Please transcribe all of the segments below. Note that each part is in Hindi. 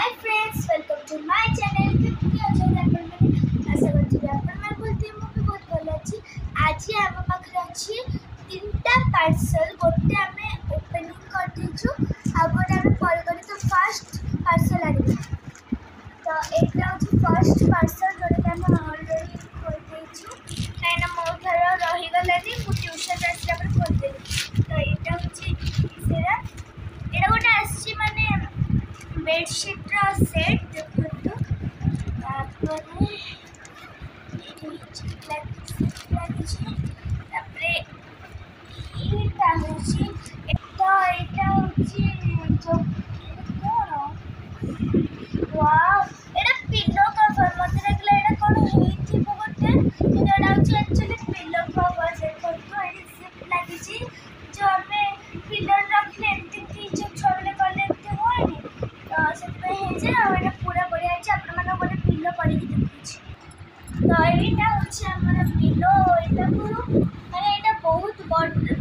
Hi friends, welcome to my channel. केमती अछन आपण माने? आशा करछि आपण माने बोलते मु भी बहुत भलो अछि। आज हम पाखरे अछि तीनटा पार्सल, गोटे हमें ओपनिंग कर दिछु आ गोटे हम कॉल करी तो फर्स्ट पार्सल आनी। तो एटा अछि फर्स्ट पार्सल जोटे हम ऑलरेडी खोल दिछु काइना मो घर रही गलानी मु ट्यूशन आसला पर खोल देली। तो एटा अछि सेरा एटा गोटे आछि माने बेडशीट सेट देखो तापर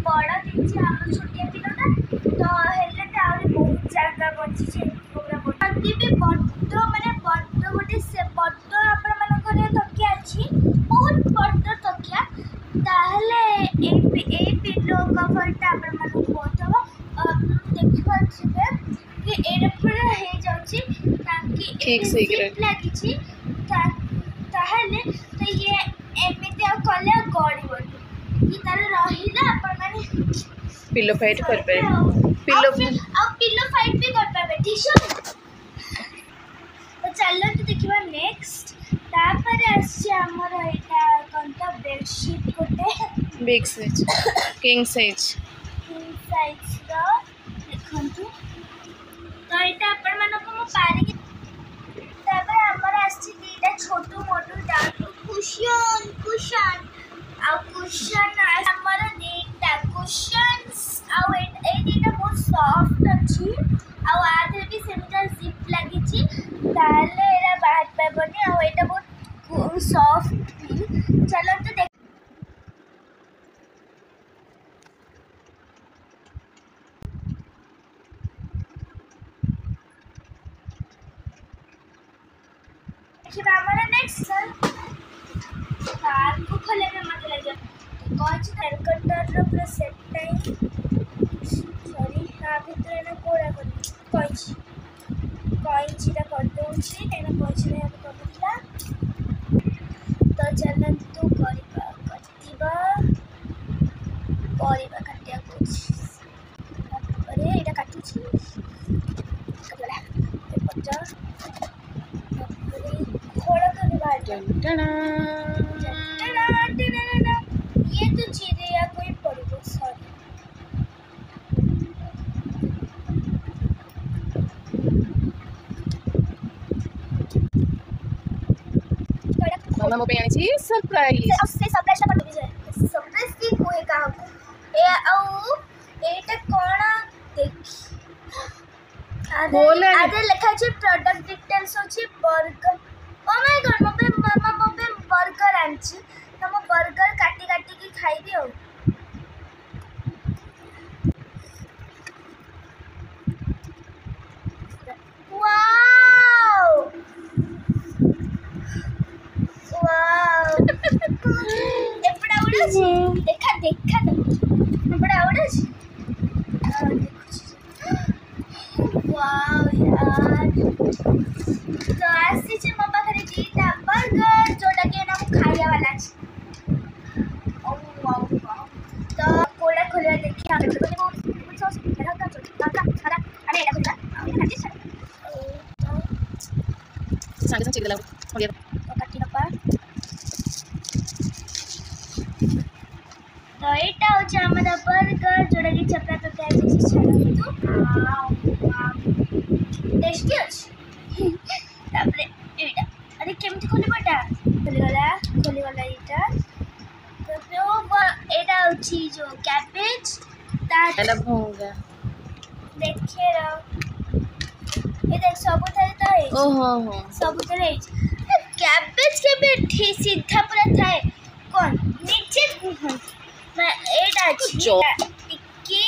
बड़ा दिखी आम छोटिया पिलोटा तो हेले आहुरी बहुत जगह बची भी बड़ माने बड़ गोटे से बड़ आपण मानकर तकिया अच्छी बहुत बड़ तकिया ताहले ए पिलो कवरटा आपण मानक बहुत हम देखि पाछिबे कि एरे पूरा हे जाउची ताकि ठीक से लागी छी ताहले तो ये एमिते कले गड़ी कि तार रहिला आपण माने पिलो फाइट कर पे पिलो फाइट भी कर पाबे ठीक है। तो चलो तो देखिबा नेक्स्ट तापर आसी हमर एटा कोनता बेडशीट कोटे बिग साइज किंग साइज रो देखंतु। तो एटा आपण मानको मो पारी कि तापर हमर आसी दीटा छोटू मोटू डाकू कुशन आ कुशन हमर दीटा कुशन्स आ ए दीटा बहुत सॉफ्ट अछि आ आधे भी सेमिटा जिप लागि छी ताले एरा बाहर पाबनी आ एटा बहुत सॉफ्ट भी। चलो तो देख देखिबा हमरा नेक्स्ट सर कार को खोले में मत लगे कौन सी हेडकटर रो पूरा सेट टाइम सॉरी आ भीतर ना कोड़ा कर कोई रा कर दोछि एना कोई रे हम करला। तो चलन तू कटिबा काटिया कुछ अरे एटा काटू छी कटला ए पच्चा अरे खोड़ा कर बाहर ये तो चीज़ें या कोई पड़ेगा सॉरी मामा मो पे आनी छी सरप्राइज से सरप्राइज कर दीजिए सरप्राइज की कोई का ए औ एटा कोना देखी आधे लिखा छै प्रोडक्ट डिटेल्स अछि बर्गर ओ माय गॉड मो पे बर्गर आनछि तो मो बर्गर काटी की खाइबी हो। वाओ एपड़ा उड़ा छी देखा तो एपड़ा उड़ा छी वाओ यार तो आसी जे मो पाखरे दीटा बर्गर जोटा के ना खाया वाला छी। ओ वाओ तो कोड़ा खोलिया देखि आगे तो कुछ सॉस रखा का खरा अरे एटा खोला काटी छ संगे संग चिक देला हो तो काटी नपा तो एटा हो छ हमरा बर्गर जोटा के चपरा तो क्या छी छाड़ा तो टेस्टी अछि तापरे एटा अरे केमती खोलिबटा खोलिगला एटा तो एटा अछि जो कैबेज एला भोंगा देखे रो ए देख सब थारे तो है ओहो सब थारे कैबेज के भी सीधा पूरा थाए कोन नीचे एटा अछि टिक्की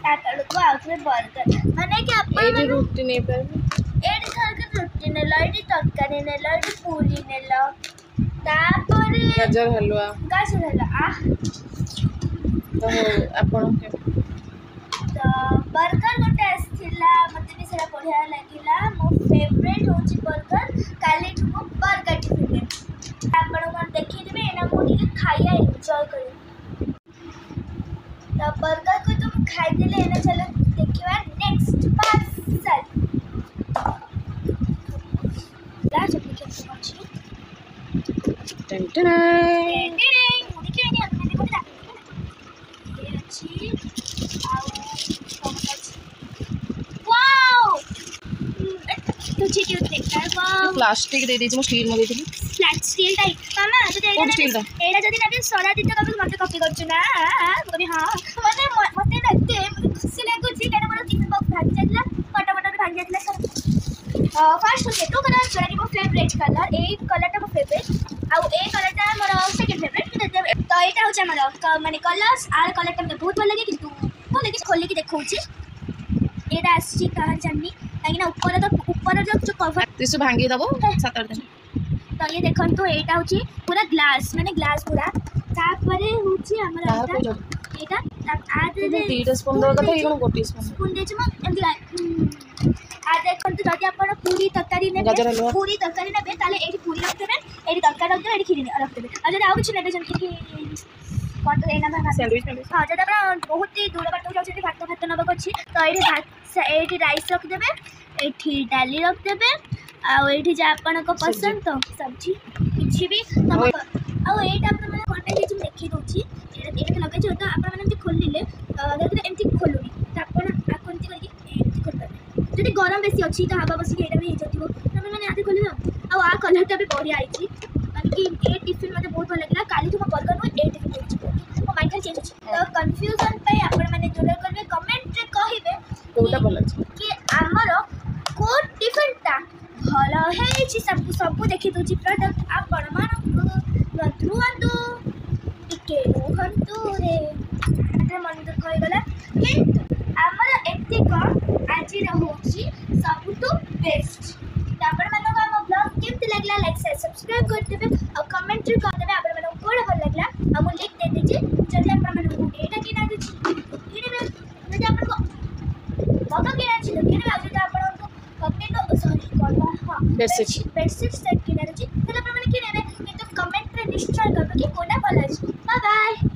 तातड़ को आउथरे बर्गर माने कि अपन एडी रोटी नहीं पर एडी खाल के ନେଲ ଏଠି ତରକାରୀ ନେଲ ଏଠି ପୁରୀ ନେଲ ତାପରେ ଗାଜର ହଲୁଆ ଗାଜର ହେଲା ତ ଆପଣ ତ ବର୍ଗର ଗୋଟେ ଆସିଥିଲା ମୋତେ ବି ସେଇଟା ବଢ଼ିଆ ଲାଗିଲା ମୋ ଫେଭରେଟ୍ ହେଉଛି ବର୍ଗର କାଲିଠୁ ମୁଁ ବର୍ଗର ଟିଫିନ୍ ନେବି ଆପଣ କ'ଣ ଦେଖିଦେବେ ଏଇନା ମୁଁ ଟିକେ ଖାଇବା ଏନ୍ଜୟ କରିବି ତ ବର୍ଗରକୁ ତ ମୁଁ ଖାଇଦେଲି ଏଇନା ଚାଲ ଦେଖିବା ନେକ୍ସଟ ପାର୍ସଲ ଲାଷ୍ଟ ଆପ୍ଲିକେସନ୍ ଅଛି ପ୍ଲାଷ୍ଟିକ ଦେଇ ଦେଇଛି ମୁଁ ଷ୍ଟିଲ୍ ମୁଁ ଦେଇଥିଲି फ्लैट स्टील टाइप मामा तो कौन स्टील था एड़ा जदी ना सरा दिन तो मते कॉपी करछु ना बोली हां मते मते लगते मते खुशी लागु छी केना मोर टिफिन बॉक्स भाग जातला फटाफट भाग जातला फर्स्ट होचे तो कलर जोरा की मो फेवरेट कलर ए कलर टा मो फेवरेट आ ए कलर टा मोर सेकंड फेवरेट तो एटा होचे हमर माने कलर्स आर कलर टा मते बहुत भल लागे किंतु तो लेके खोल के देखौ छी एटा आसी कहां जानी काहे ना ऊपर जो कवर तिसु भांगी दबो 7-8 दिन तो ये देखो एटा होची पूरा ग्लास माने ग्लास पूरा तापरे होची हमरा एटा आदे दे 2 स्पून दो कथा इगण गोटी स्पून दे छ म एंदी आ देखो तो जदी आपण पूरी तरकारी ने पूरी तरकारी ने ताले एठी पूरी रख देबे एठी तरकारी रख देबे एठी खीरी रख देबे आ जदी आउ छ नेबे जन कि कोन तो एना भात सैंडविच में हां जदी आपण बहुत ही दूर बाटो जाउ भात भात नबक अछि तो एठी भात एठी राइस रख देबे एठी डाली रख देबे आ एठी जे आपण को पसंद तो सब्जी किछि भी तब आ एटा आपण माने कोटे जे देखि दोछि एटा लगे छ तो आपण माने खोल दिले देखि एमती खोलुनी त आपण आकोंती करी एमती करबे जदी गरम बेसी अछि तो हवा बसी एटा भी जतिबो आपण माने आदि खोलि दो आ कलर ता भी बढ़िया आइछि माने कि ए टिफिन मते बहुत भल लागला काली जो बर्गर नो ए टिफिन होछि ओ माइंड चेंज अछि तो कंफ्यूजन पे आपण माने जोर करबे कमेंट रे कहिबे कोटा भल अछि कि हमर को टिफिन ता भल हेछि सब देखि दोछि प्रोडक्ट आपण मानक रथुआंतु टिके रोहंतु रे एते मन दुख होई गला किंतु हमर एतिक आजि रहउछि सबटु बेस्ट आपण मानक हम ब्लॉग केमति लागला लाइक शेयर सब्सक्राइब कर देबे और कमेंट रे कर देबे आपण मानक कोड भल लागला हम लिंक दे देछि जदि आपण मानक एटा कि ना देछि किने जदि आपण को बगा कि ना छि किने आ जदि आपण को कपे तो सॉरी कोन हां बेडशीट सेट किने अछि तले आपण माने किने किंतु कमेंट रे निश्चय करबे कि कोडा भल अछि बाय बाय।